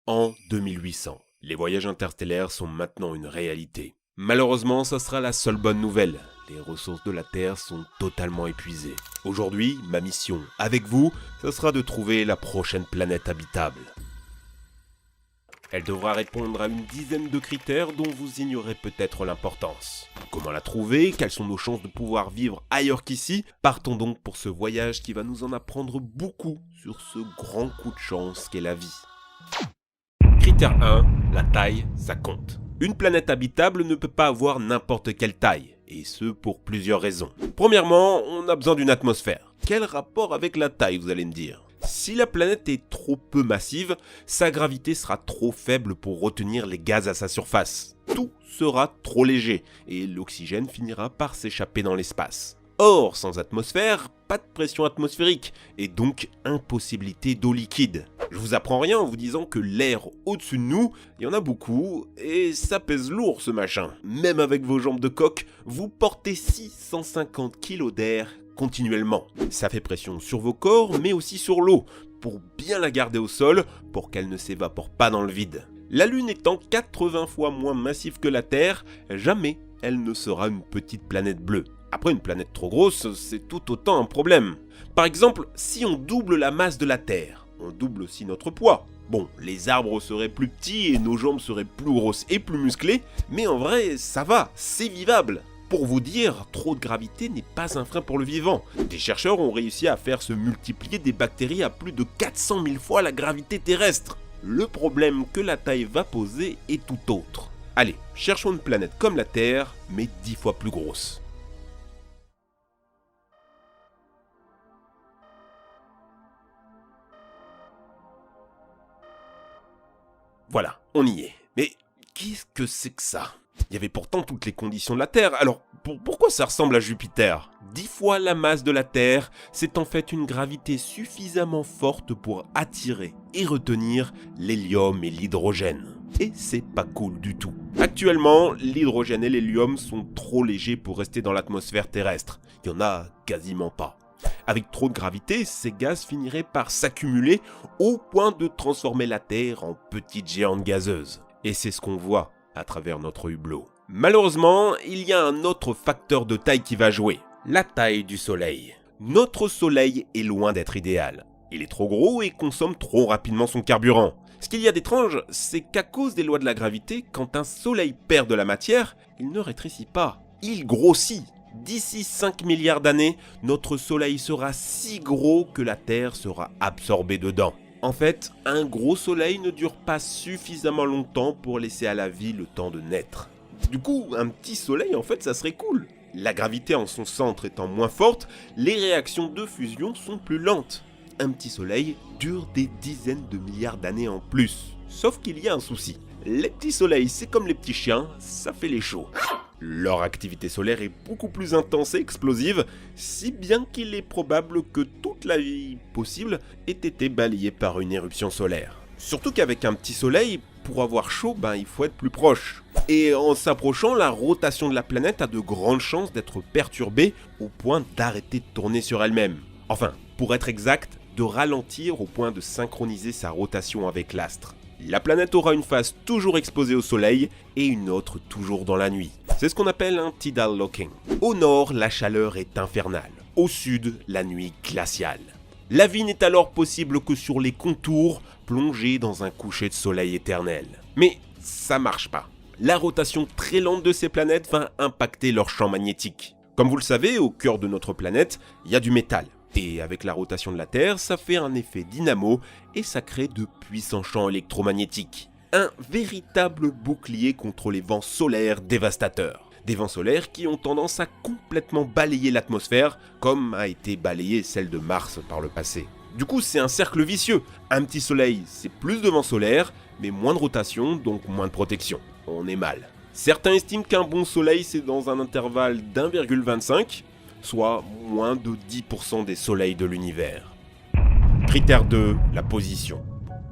En 2800, les voyages interstellaires sont maintenant une réalité. Malheureusement, ça sera la seule bonne nouvelle. Les ressources de la Terre sont totalement épuisées. Aujourd'hui, ma mission, avec vous, ce sera de trouver la prochaine planète habitable. Elle devra répondre à une dizaine de critères dont vous ignorez peut-être l'importance. Comment la trouver? Quelles sont nos chances de pouvoir vivre ailleurs qu'ici? Partons donc pour ce voyage qui va nous en apprendre beaucoup sur ce grand coup de chance qu'est la vie. Critère 1, la taille, ça compte. Une planète habitable ne peut pas avoir n'importe quelle taille, et ce pour plusieurs raisons. Premièrement, on a besoin d'une atmosphère. Quel rapport avec la taille, vous allez me dire? Si la planète est trop peu massive, sa gravité sera trop faible pour retenir les gaz à sa surface. Tout sera trop léger, et l'oxygène finira par s'échapper dans l'espace. Or, sans atmosphère, pas de pression atmosphérique, et donc impossibilité d'eau liquide. Je vous apprends rien en vous disant que l'air au-dessus de nous, il y en a beaucoup, et ça pèse lourd ce machin. Même avec vos jambes de coq, vous portez 650 kg d'air continuellement. Ça fait pression sur vos corps, mais aussi sur l'eau, pour bien la garder au sol, pour qu'elle ne s'évapore pas dans le vide. La Lune étant 80 fois moins massive que la Terre, jamais elle ne sera une petite planète bleue. Après, une planète trop grosse, c'est tout autant un problème. Par exemple, si on double la masse de la Terre, on double aussi notre poids. Bon, les arbres seraient plus petits et nos jambes seraient plus grosses et plus musclées, mais en vrai, ça va, c'est vivable. Pour vous dire, trop de gravité n'est pas un frein pour le vivant. Des chercheurs ont réussi à faire se multiplier des bactéries à plus de 400 000 fois la gravité terrestre. Le problème que la taille va poser est tout autre. Allez, cherchons une planète comme la Terre, mais 10 fois plus grosse. Voilà, on y est. Mais qu'est-ce que c'est que ça? Il y avait pourtant toutes les conditions de la Terre, alors pourquoi ça ressemble à Jupiter? 10 fois la masse de la Terre, c'est en fait une gravité suffisamment forte pour attirer et retenir l'hélium et l'hydrogène. Et c'est pas cool du tout. Actuellement, l'hydrogène et l'hélium sont trop légers pour rester dans l'atmosphère terrestre. Il y en a quasiment pas. Avec trop de gravité, ces gaz finiraient par s'accumuler au point de transformer la Terre en petite géante gazeuse. Et c'est ce qu'on voit à travers notre hublot. Malheureusement, il y a un autre facteur de taille qui va jouer, la taille du Soleil. Notre Soleil est loin d'être idéal. Il est trop gros et consomme trop rapidement son carburant. Ce qu'il y a d'étrange, c'est qu'à cause des lois de la gravité, quand un Soleil perd de la matière, il ne rétrécit pas, il grossit. D'ici 5 milliards d'années, notre Soleil sera si gros que la Terre sera absorbée dedans. En fait, un gros soleil ne dure pas suffisamment longtemps pour laisser à la vie le temps de naître. Du coup, un petit soleil, en fait, ça serait cool. La gravité en son centre étant moins forte, les réactions de fusion sont plus lentes. Un petit soleil dure des dizaines de milliards d'années en plus. Sauf qu'il y a un souci. Les petits soleils, c'est comme les petits chiens, ça fait les chauds. Leur activité solaire est beaucoup plus intense et explosive, si bien qu'il est probable que toute la vie possible ait été balayée par une éruption solaire. Surtout qu'avec un petit soleil, pour avoir chaud, il faut être plus proche. Et en s'approchant, la rotation de la planète a de grandes chances d'être perturbée au point d'arrêter de tourner sur elle-même. Enfin, pour être exact, de ralentir au point de synchroniser sa rotation avec l'astre. La planète aura une phase toujours exposée au soleil et une autre toujours dans la nuit. C'est ce qu'on appelle un tidal locking. Au nord, la chaleur est infernale. Au sud, la nuit glaciale. La vie n'est alors possible que sur les contours, plongés dans un coucher de soleil éternel. Mais ça marche pas. La rotation très lente de ces planètes va impacter leur champ magnétique. Comme vous le savez, au cœur de notre planète, il y a du métal. Et avec la rotation de la Terre, ça fait un effet dynamo et ça crée de puissants champs électromagnétiques. Un véritable bouclier contre les vents solaires dévastateurs. Des vents solaires qui ont tendance à complètement balayer l'atmosphère, comme a été balayée celle de Mars par le passé. Du coup, c'est un cercle vicieux. Un petit soleil, c'est plus de vent solaire, mais moins de rotation, donc moins de protection. On est mal. Certains estiment qu'un bon soleil, c'est dans un intervalle d'1,25, soit moins de 10% des soleils de l'univers. Critère 2, la position.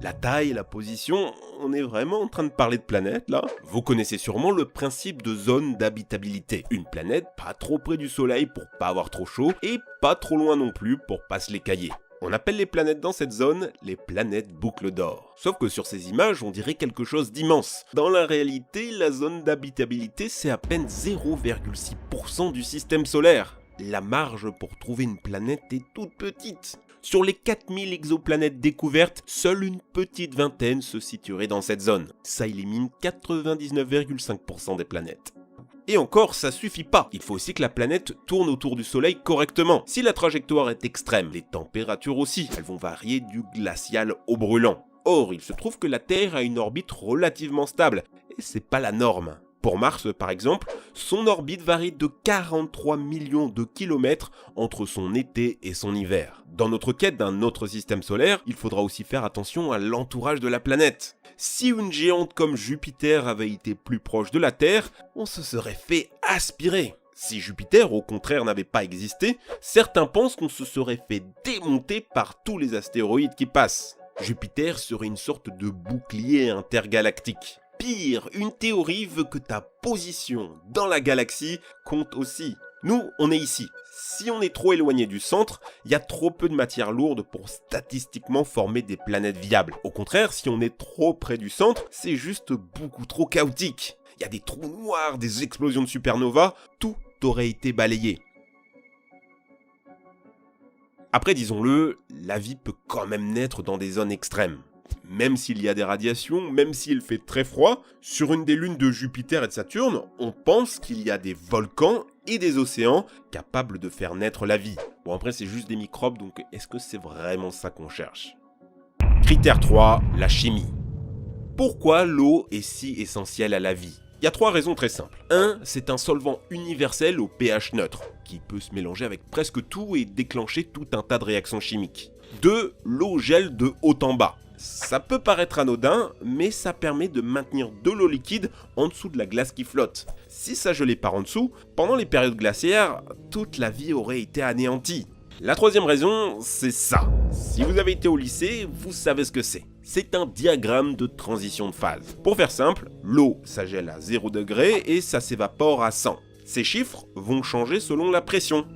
La taille et la position, on est vraiment en train de parler de planète là? Vous connaissez sûrement le principe de zone d'habitabilité. Une planète pas trop près du soleil pour pas avoir trop chaud et pas trop loin non plus pour pas se l'écailler. On appelle les planètes dans cette zone les planètes boucles d'or. Sauf que sur ces images, on dirait quelque chose d'immense. Dans la réalité, la zone d'habitabilité, c'est à peine 0,6% du système solaire. La marge pour trouver une planète est toute petite. Sur les 4000 exoplanètes découvertes, seule une petite vingtaine se situerait dans cette zone. Ça élimine 99,5% des planètes. Et encore, ça suffit pas. Il faut aussi que la planète tourne autour du Soleil correctement. Si la trajectoire est extrême, les températures aussi, elles vont varier du glacial au brûlant. Or, il se trouve que la Terre a une orbite relativement stable, et c'est pas la norme. Pour Mars, par exemple, son orbite varie de 43 millions de kilomètres entre son été et son hiver. Dans notre quête d'un autre système solaire, il faudra aussi faire attention à l'entourage de la planète. Si une géante comme Jupiter avait été plus proche de la Terre, on se serait fait aspirer. Si Jupiter, au contraire, n'avait pas existé, certains pensent qu'on se serait fait démonter par tous les astéroïdes qui passent. Jupiter serait une sorte de bouclier intergalactique. Pire, une théorie veut que ta position dans la galaxie compte aussi. Nous, on est ici. Si on est trop éloigné du centre, il y a trop peu de matière lourde pour statistiquement former des planètes viables. Au contraire, si on est trop près du centre, c'est juste beaucoup trop chaotique. Il y a des trous noirs, des explosions de supernova, tout aurait été balayé. Après, disons-le, la vie peut quand même naître dans des zones extrêmes. Même s'il y a des radiations, même s'il fait très froid, sur une des lunes de Jupiter et de Saturne, on pense qu'il y a des volcans et des océans capables de faire naître la vie. Bon, après, c'est juste des microbes, donc est-ce que c'est vraiment ça qu'on cherche ? Critère 3, la chimie. Pourquoi l'eau est si essentielle à la vie ? Il y a 3 raisons très simples. 1, c'est un solvant universel au pH neutre, qui peut se mélanger avec presque tout et déclencher tout un tas de réactions chimiques. 2, l'eau gèle de haut en bas. Ça peut paraître anodin, mais ça permet de maintenir de l'eau liquide en dessous de la glace qui flotte. Si ça gelait par en dessous, pendant les périodes glaciaires, toute la vie aurait été anéantie. La 3e raison, c'est ça. Si vous avez été au lycée, vous savez ce que c'est. C'est un diagramme de transition de phase. Pour faire simple, l'eau, ça gèle à 0 degré et ça s'évapore à 100. Ces chiffres vont changer selon la pression.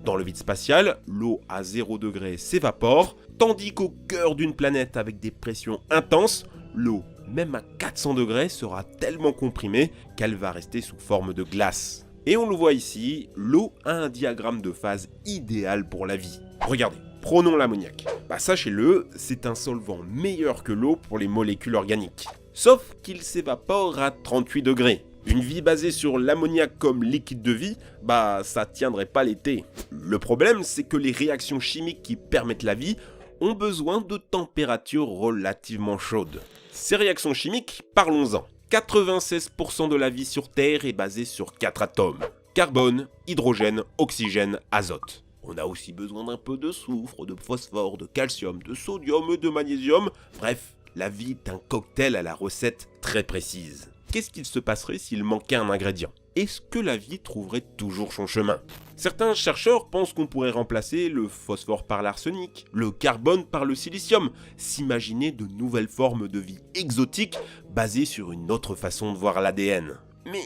Dans le vide spatial, l'eau à 0 degré s'évapore, tandis qu'au cœur d'une planète avec des pressions intenses, l'eau, même à 400 degrés, sera tellement comprimée qu'elle va rester sous forme de glace. Et on le voit ici, l'eau a un diagramme de phase idéal pour la vie. Regardez, prenons l'ammoniac. Sachez-le, c'est un solvant meilleur que l'eau pour les molécules organiques. Sauf qu'il s'évapore à 38 degrés. Une vie basée sur l'ammoniac comme liquide de vie, ça tiendrait pas l'été. Le problème, c'est que les réactions chimiques qui permettent la vie ont besoin de températures relativement chaudes. Ces réactions chimiques, parlons-en. 96% de la vie sur Terre est basée sur 4 atomes. Carbone, hydrogène, oxygène, azote. On a aussi besoin d'un peu de soufre, de phosphore, de calcium, de sodium et de magnésium. Bref, la vie est un cocktail à la recette très précise. Qu'est-ce qu'il se passerait s'il manquait un ingrédient ? Est-ce que la vie trouverait toujours son chemin ? Certains chercheurs pensent qu'on pourrait remplacer le phosphore par l'arsenic, le carbone par le silicium, s'imaginer de nouvelles formes de vie exotiques basées sur une autre façon de voir l'ADN. Mais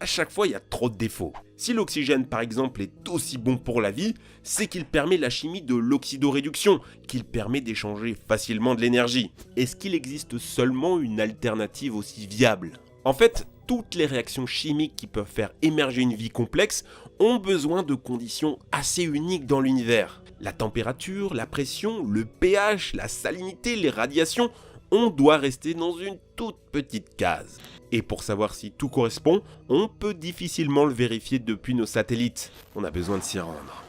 à chaque fois, il y a trop de défauts. Si l'oxygène, par exemple, est aussi bon pour la vie, c'est qu'il permet la chimie de l'oxydoréduction, qu'il permet d'échanger facilement de l'énergie. Est-ce qu'il existe seulement une alternative aussi viable ? En fait, toutes les réactions chimiques qui peuvent faire émerger une vie complexe ont besoin de conditions assez uniques dans l'univers. La température, la pression, le pH, la salinité, les radiations, on doit rester dans une toute petite case. Et pour savoir si tout correspond, on peut difficilement le vérifier depuis nos satellites. On a besoin de s'y rendre.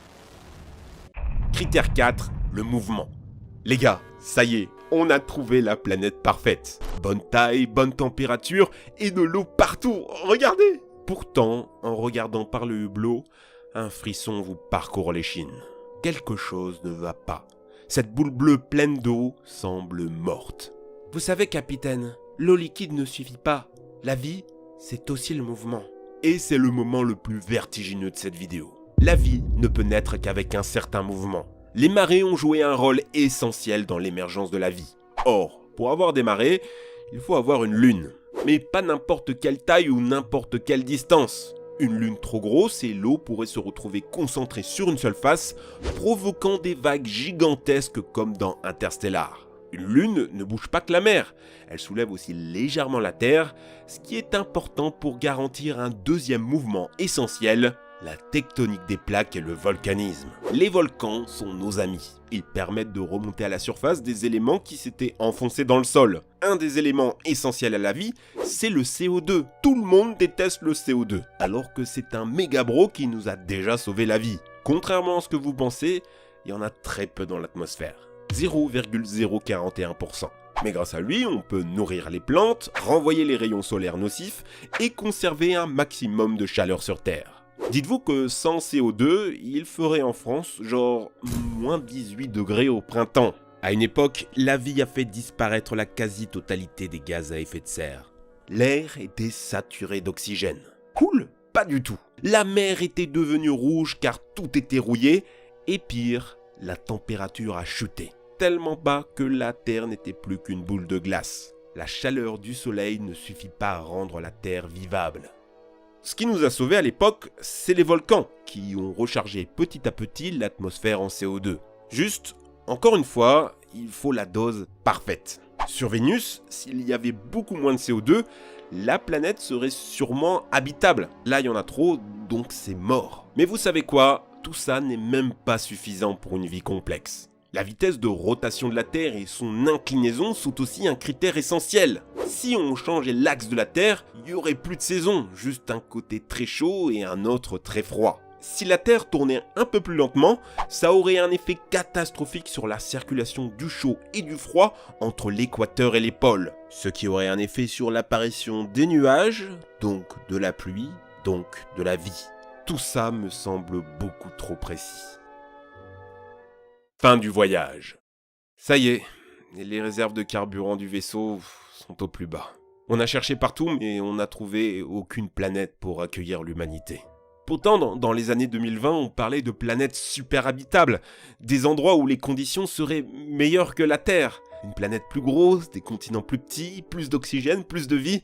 Critère 4, le mouvement. Les gars, ça y est, on a trouvé la planète parfaite. Bonne taille, bonne température et de l'eau partout. Regardez! Pourtant, en regardant par le hublot, un frisson vous parcourt l'échine. Quelque chose ne va pas. Cette boule bleue pleine d'eau semble morte. Vous savez, capitaine, l'eau liquide ne suffit pas. La vie, c'est aussi le mouvement. Et c'est le moment le plus vertigineux de cette vidéo. La vie ne peut naître qu'avec un certain mouvement. Les marées ont joué un rôle essentiel dans l'émergence de la vie. Or, pour avoir des marées, il faut avoir une lune. Mais pas n'importe quelle taille ou n'importe quelle distance. Une lune trop grosse et l'eau pourrait se retrouver concentrée sur une seule face, provoquant des vagues gigantesques comme dans Interstellar. Une lune ne bouge pas que la mer, elle soulève aussi légèrement la Terre, ce qui est important pour garantir un deuxième mouvement essentiel, la tectonique des plaques et le volcanisme. Les volcans sont nos amis. Ils permettent de remonter à la surface des éléments qui s'étaient enfoncés dans le sol. Un des éléments essentiels à la vie, c'est le CO2. Tout le monde déteste le CO2, alors que c'est un méga bro qui nous a déjà sauvé la vie. Contrairement à ce que vous pensez, il y en a très peu dans l'atmosphère. 0,041%. Mais grâce à lui, on peut nourrir les plantes, renvoyer les rayons solaires nocifs et conserver un maximum de chaleur sur Terre. Dites-vous que sans CO2, il ferait en France genre moins 18 degrés au printemps. À une époque, la vie a fait disparaître la quasi-totalité des gaz à effet de serre. L'air était saturé d'oxygène. Cool? Pas du tout. La mer était devenue rouge car tout était rouillé, et pire, la température a chuté. Tellement bas que la Terre n'était plus qu'une boule de glace. La chaleur du soleil ne suffit pas à rendre la Terre vivable. Ce qui nous a sauvés à l'époque, c'est les volcans, qui ont rechargé petit à petit l'atmosphère en CO2. Juste, encore une fois, il faut la dose parfaite. Sur Vénus, s'il y avait beaucoup moins de CO2, la planète serait sûrement habitable. Là, il y en a trop, donc c'est mort. Mais vous savez quoi? Tout ça n'est même pas suffisant pour une vie complexe. La vitesse de rotation de la Terre et son inclinaison sont aussi un critère essentiel. Si on changeait l'axe de la Terre, il n'y aurait plus de saison, juste un côté très chaud et un autre très froid. Si la Terre tournait un peu plus lentement, ça aurait un effet catastrophique sur la circulation du chaud et du froid entre l'équateur et les pôles, ce qui aurait un effet sur l'apparition des nuages, donc de la pluie, donc de la vie. Tout ça me semble beaucoup trop précis. Fin du voyage. Ça y est, les réserves de carburant du vaisseau sont au plus bas. On a cherché partout, mais on n'a trouvé aucune planète pour accueillir l'humanité. Pourtant, dans les années 2020, on parlait de planètes super habitables, des endroits où les conditions seraient meilleures que la Terre. Une planète plus grosse, des continents plus petits, plus d'oxygène, plus de vie.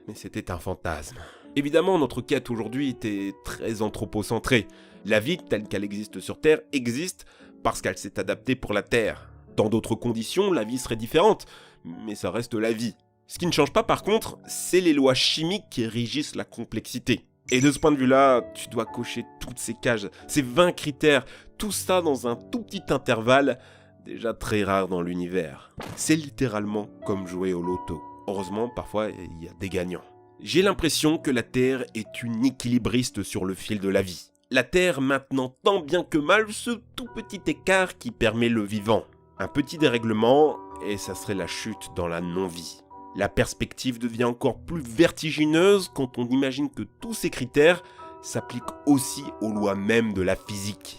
Mais c'était un fantasme. Évidemment, notre quête aujourd'hui était très anthropocentrée. La vie telle qu'elle existe sur Terre existe parce qu'elle s'est adaptée pour la Terre. Dans d'autres conditions, la vie serait différente, mais ça reste la vie. Ce qui ne change pas par contre, c'est les lois chimiques qui régissent la complexité. Et de ce point de vue-là, tu dois cocher toutes ces cases, ces 20 critères, tout ça dans un tout petit intervalle, déjà très rare dans l'univers. C'est littéralement comme jouer au loto. Heureusement, parfois, il y a des gagnants. J'ai l'impression que la Terre est une équilibriste sur le fil de la vie. La Terre maintenant tant bien que mal ce tout petit écart qui permet le vivant. Un petit dérèglement et ça serait la chute dans la non-vie. La perspective devient encore plus vertigineuse quand on imagine que tous ces critères s'appliquent aussi aux lois même de la physique.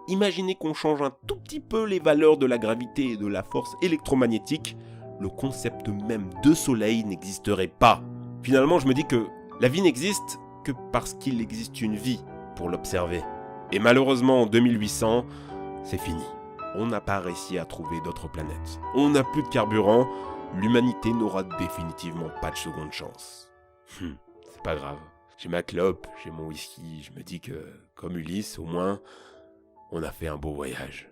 Imaginez qu'on change un tout petit peu les valeurs de la gravité et de la force électromagnétique, le concept même de soleil n'existerait pas. Finalement, je me dis que la vie n'existe que parce qu'il existe une vie pour l'observer. Et malheureusement, en 2800, c'est fini. On n'a pas réussi à trouver d'autres planètes. On n'a plus de carburant, l'humanité n'aura définitivement pas de seconde chance. C'est pas grave. J'ai ma clope, j'ai mon whisky, je me dis que, comme Ulysse, au moins, on a fait un beau voyage.